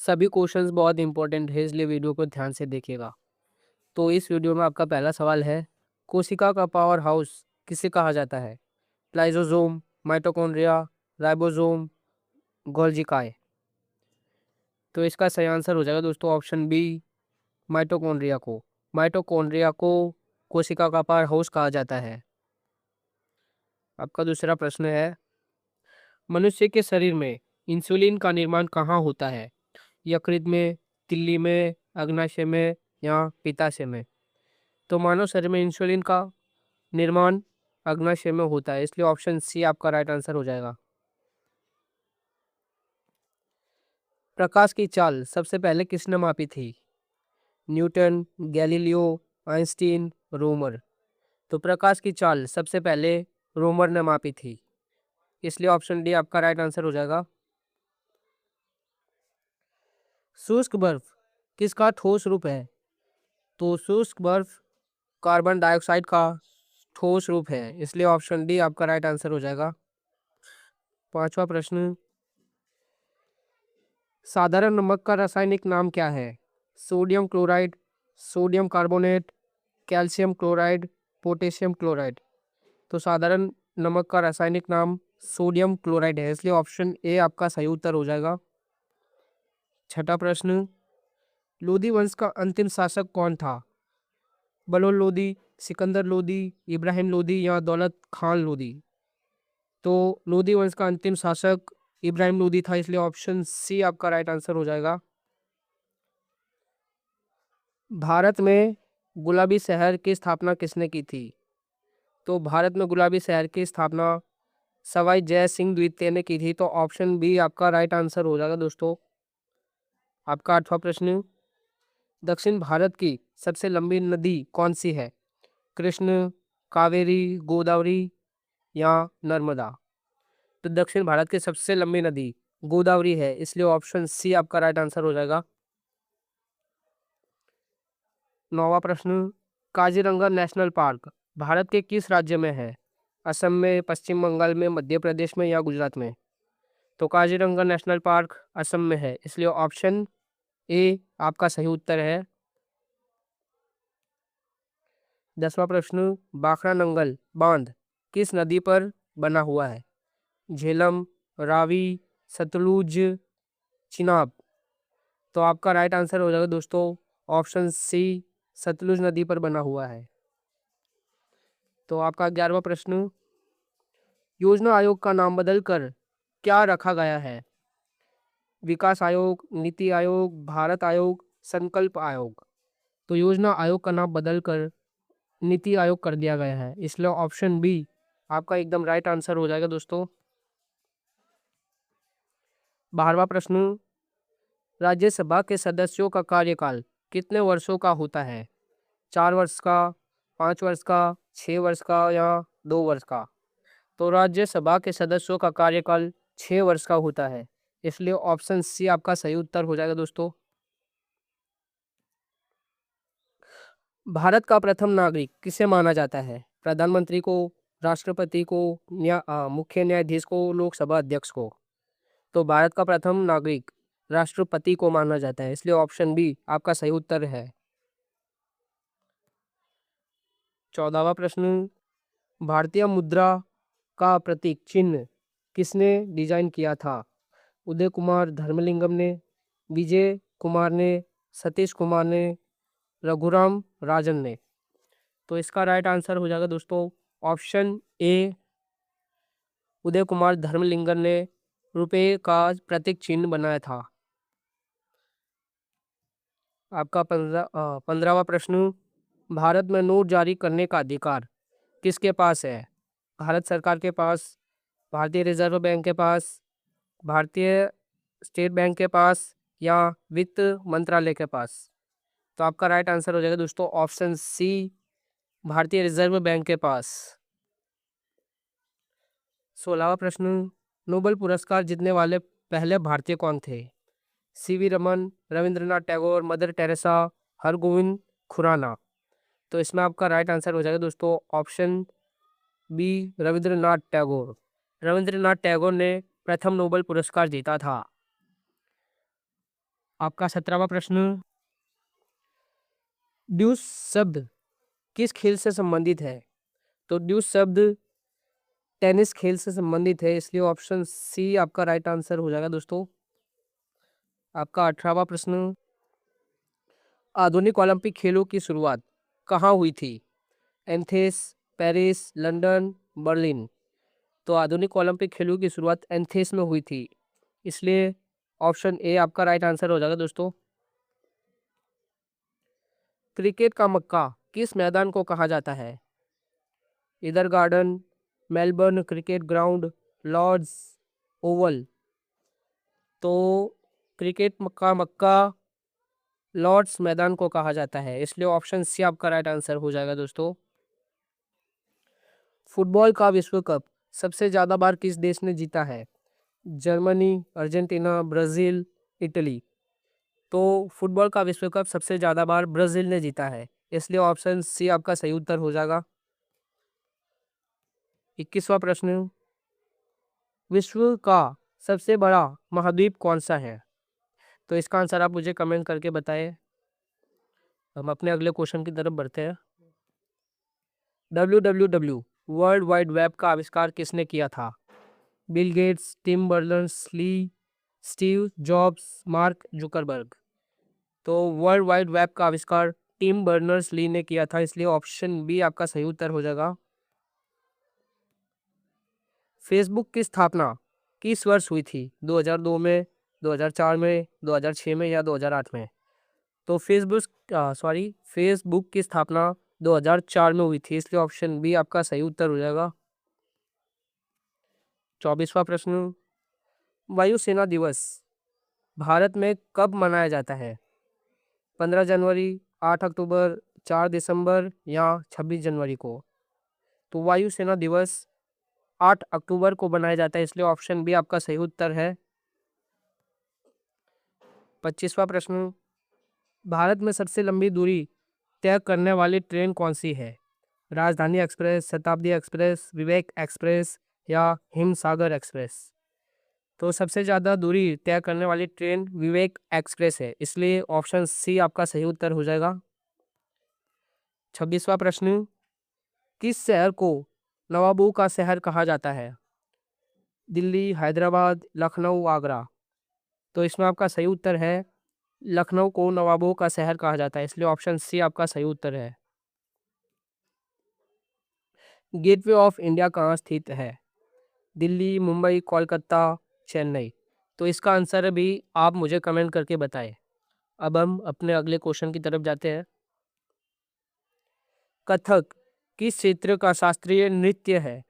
सभी क्वेश्चंस बहुत इंपॉर्टेंट है, इसलिए वीडियो को ध्यान से देखिएगा। तो इस वीडियो में आपका पहला सवाल है, कोशिका का पावर हाउस किसे कहा जाता है? लाइसोसोम, माइटोकॉन्ड्रिया, राइबोसोम, गोल्जिकाय। तो इसका सही आंसर हो जाएगा दोस्तों ऑप्शन बी, माइटोकॉन्ड्रिया को। माइटोकॉन्ड्रिया को कोशिका का पावर हाउस कहा जाता है। आपका दूसरा प्रश्न है, मनुष्य के शरीर में इंसुलिन का निर्माण कहाँ होता है? यकृत में, तिल्ली में, अग्नाशय में या पित्ताशय में? तो मानव शरीर में इंसुलिन का निर्माण अग्नाशय में होता है, इसलिए ऑप्शन सी आपका राइट आंसर हो जाएगा। प्रकाश की चाल सबसे पहले किसने मापी थी? Newton, Galileo, Einstein, Romer. तो प्रकाश की चाल सबसे पहले रोमर ने मापी थी, इसलिए ऑप्शन डी आपका राइट आंसर हो जाएगा। शुष्क बर्फ किसका ठोस रूप है? तो शुष्क बर्फ कार्बन डाइऑक्साइड का ठोस रूप है, इसलिए ऑप्शन डी आपका राइट आंसर हो जाएगा। पांचवा प्रश्न, साधारण नमक का रासायनिक नाम क्या है? Sodium chloride, sodium carbonate, calcium chloride, potassium chloride. तो साधारण नमक का रासायनिक नाम सोडियम क्लोराइड है, इसलिए ऑप्शन ए आपका सही उत्तर हो जाएगा। छठा प्रश्न, लोदी वंश का अंतिम शासक कौन था? बलोच लोदी, सिकंदर लोदी, इब्राहिम लोदी या दौलत खान लोदी? तो लोदी वंश का अंतिम शासक इब्राहिम लोदी था, इसलिए ऑप्शन सी आपका राइट आंसर हो जाएगा। भारत में गुलाबी शहर की स्थापना किसने की थी? तो भारत में गुलाबी शहर की स्थापना सवाई जय सिंह द्वितीय ने की थी, तो ऑप्शन बी आपका राइट आंसर हो जाएगा दोस्तों। आपका आठवां प्रश्न, दक्षिण भारत की सबसे लंबी नदी कौन सी है? कृष्ण, कावेरी, गोदावरी या नर्मदा? तो दक्षिण भारत की सबसे लंबी नदी गोदावरी है, इसलिए ऑप्शन सी आपका राइट आंसर हो जाएगा। नौवां प्रश्न, काजीरंगा नेशनल पार्क भारत के किस राज्य में है? असम में, पश्चिम बंगाल में, मध्य प्रदेश में या गुजरात में? तो काजीरंगा नेशनल पार्क असम में है, इसलिए ऑप्शन ए आपका सही उत्तर है। 10वां प्रश्न, बाखरा नंगल बांध किस नदी पर बना हुआ है? झेलम, रावी, सतलुज, चिनाब? तो आपका राइट आंसर हो जाएगा दोस्तों ऑप्शन सी, सतलुज नदी पर बना हुआ है। तो आपका 11वां प्रश्न, योजना आयोग का नाम बदलकर क्या रखा गया है? विकास आयोग, नीति आयोग, भारत आयोग, संकल्प आयोग? तो योजना आयोग का नाम बदलकर नीति आयोग कर दिया गया है, इसलिए ऑप्शन बी आपका एकदम राइट आंसर हो जाएगा दोस्तों। 12वां प्रश्न, राज्यसभा के सदस्यों का कार्यकाल कितने वर्षों का होता है? 4 वर्ष का, 5 वर्ष का, 6 वर्ष का या 2 वर्ष का? तो राज्यसभा के सदस्यों का कार्यकाल 6 वर्ष का होता है, इसलिए ऑप्शन सी आपका सही उत्तर हो जाएगा दोस्तों। भारत का प्रथम नागरिक किसे माना जाता है? प्रधानमंत्री को, राष्ट्रपति को, मुख्य न्यायाधीश को, लोकसभा अध्यक्ष को? तो भारत का प्रथम नागरिक राष्ट्रपति को माना जाता है, इसलिए ऑप्शन बी आपका सही उत्तर है। 14वां प्रश्न, भारतीय मुद्रा का प्रतीक चिन्ह किसने डिजाइन किया था? उदय कुमार धर्मलिंगम ने, विजय कुमार ने, सतीश कुमार ने, रघुराम राजन ने? तो इसका राइट आंसर हो जाएगा दोस्तों ऑप्शन ए, उदय कुमार धर्मलिंगम ने रुपए का प्रतीक चिन्ह बनाया था। आपका 15वां प्रश्न, भारत में नोट जारी करने का अधिकार किसके पास है? भारत सरकार के पास, भारतीय रिजर्व बैंक के पास, भारतीय स्टेट बैंक के पास या वित्त मंत्रालय के पास? तो आपका राइट आंसर हो जाएगा दोस्तों ऑप्शन सी, भारतीय रिजर्व बैंक के पास। 16वां प्रश्न, नोबेल पुरस्कार जीतने वाले पहले भारतीय कौन थे? CV Raman, Rabindranath Tagore, Mother Teresa, Hargobind Khorana? तो इसमें आपका राइट आंसर हो जाएगा दोस्तों ऑप्शन बी, रविंद्रनाथ टैगोर। रविंद्रनाथ टैगोर ने प्रथम नोबेल पुरस्कार जीता था। आपका 17वां प्रश्न, ड्यूस शब्द किस खेल से संबंधित है? तो ड्यूस शब्द टेनिस खेल से संबंधित है, इसलिए ऑप्शन सी आपका राइट आंसर हो जाएगा दोस्तों। आपका 18वां प्रश्न, आधुनिक ओलंपिक खेलों की शुरुआत कहाँ हुई थी? Athens, Paris, London, Berlin. तो आधुनिक ओलंपिक खेलों की शुरुआत एथेंस में हुई थी, इसलिए ऑप्शन ए आपका राइट आंसर हो जाएगा दोस्तों। क्रिकेट का मक्का किस मैदान को कहा जाता है? Eden Garden, Melbourne Cricket Ground, Lord's, Oval. तो क्रिकेट का मक्का लॉर्ड्स मैदान को कहा जाता है, इसलिए ऑप्शन सी आपका राइट आंसर हो जाएगा दोस्तों। फुटबॉल का विश्व कप सबसे ज्यादा बार किस देश ने जीता है? Germany, Argentina, Brazil, Italy. तो फुटबॉल का विश्व कप सबसे ज्यादा बार ब्राजील ने जीता है, इसलिए ऑप्शन सी आपका सही उत्तर हो जाएगा। 21वां प्रश्न, विश्व का सबसे बड़ा महाद्वीप कौन सा है? तो इसका आंसर आप मुझे कमेंट करके बताएं। हम अपने अगले क्वेश्चन की तरफ बढ़ते हैं। www वर्ल्ड वाइड वेब का आविष्कार किसने किया था? Bill Gates, Tim Berners-Lee, Steve Jobs, Mark Zuckerberg. तो वर्ल्ड वाइड वेब का आविष्कार टिम बर्नर्स-ली ने किया था, इसलिए ऑप्शन बी आपका सही उत्तर हो जाएगा। फेसबुक की स्थापना किस वर्ष हुई थी? 2002 में, 2004 में, 2006 में या 2008 में? तो फेसबुक की स्थापना 2004 में हुई थी, इसलिए ऑप्शन बी आपका सही उत्तर हो जाएगा। 24वां प्रश्न, वायुसेना दिवस भारत में कब मनाया जाता है? 15 जनवरी, 8 अक्टूबर, 4 दिसंबर या 26 जनवरी को? तो वायुसेना दिवस 8 अक्टूबर को मनाया जाता है, इसलिए ऑप्शन बी आपका सही उत्तर है। 25वां प्रश्न, भारत में सबसे लंबी दूरी तय करने वाली ट्रेन कौन सी है? राजधानी एक्सप्रेस, शताब्दी एक्सप्रेस, विवेक एक्सप्रेस या हिमसागर एक्सप्रेस? तो सबसे ज़्यादा दूरी तय करने वाली ट्रेन विवेक एक्सप्रेस है, इसलिए ऑप्शन सी आपका सही उत्तर हो जाएगा। 26वां प्रश्न, किस शहर को नवाबों का शहर कहा जाता है? दिल्ली, हैदराबाद, लखनऊ, आगरा। तो इसमें आपका सही उत्तर है लखनऊ को नवाबों का शहर कहा जाता है, इसलिए ऑप्शन सी आपका सही उत्तर है। गेटवे ऑफ इंडिया कहाँ स्थित है? दिल्ली, मुंबई, कोलकाता, चेन्नई। तो इसका आंसर भी आप मुझे कमेंट करके बताएं। अब हम अपने अगले क्वेश्चन की तरफ जाते हैं। कथक किस क्षेत्र का शास्त्रीय नृत्य है?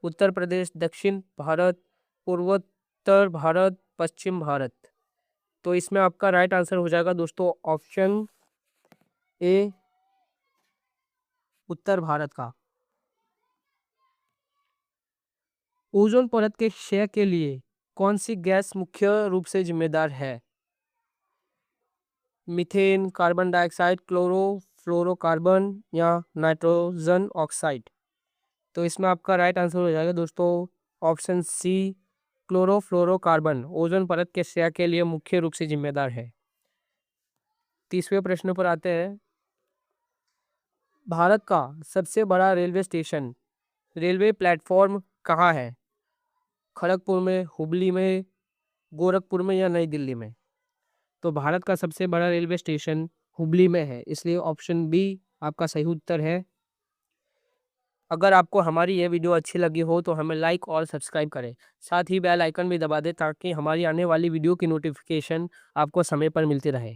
उत्तर प्रदेश, दक्षिण भारत, पूर्वोत्तर भारत, पश्चिम भारत। तो इसमें आपका राइट आंसर हो जाएगा दोस्तों ऑप्शन ए उत्तर भारत का। ओजोन परत के क्षय के लिए कौन सी गैस मुख्य रूप से जिम्मेदार है? मीथेन, कार्बन डाइऑक्साइड, क्लोरोफ्लोरोकार्बन या नाइट्रोजन ऑक्साइड? तो इसमें आपका राइट आंसर हो जाएगा दोस्तों ऑप्शन सी क्लोरोफ्लोरोकार्बन ओजोन परत के क्षय के लिए मुख्य रूप से जिम्मेदार है। 30वें प्रश्न पर आते हैं। भारत का सबसे बड़ा रेलवे स्टेशन, रेलवे प्लेटफॉर्म कहाँ है? खड़गपुर में, हुबली में, गोरखपुर में या नई दिल्ली में? तो भारत का सबसे बड़ा रेलवे स्टेशन हुबली में है, इसलिए ऑप्शन बी आपका सही उत्तर है। अगर आपको हमारी ये वीडियो अच्छी लगी हो तो हमें लाइक और सब्सक्राइब करें, साथ ही बेल आइकन भी दबा दें ताकि हमारी आने वाली वीडियो की नोटिफिकेशन आपको समय पर मिलती रहे।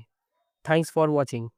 Thanks for watching.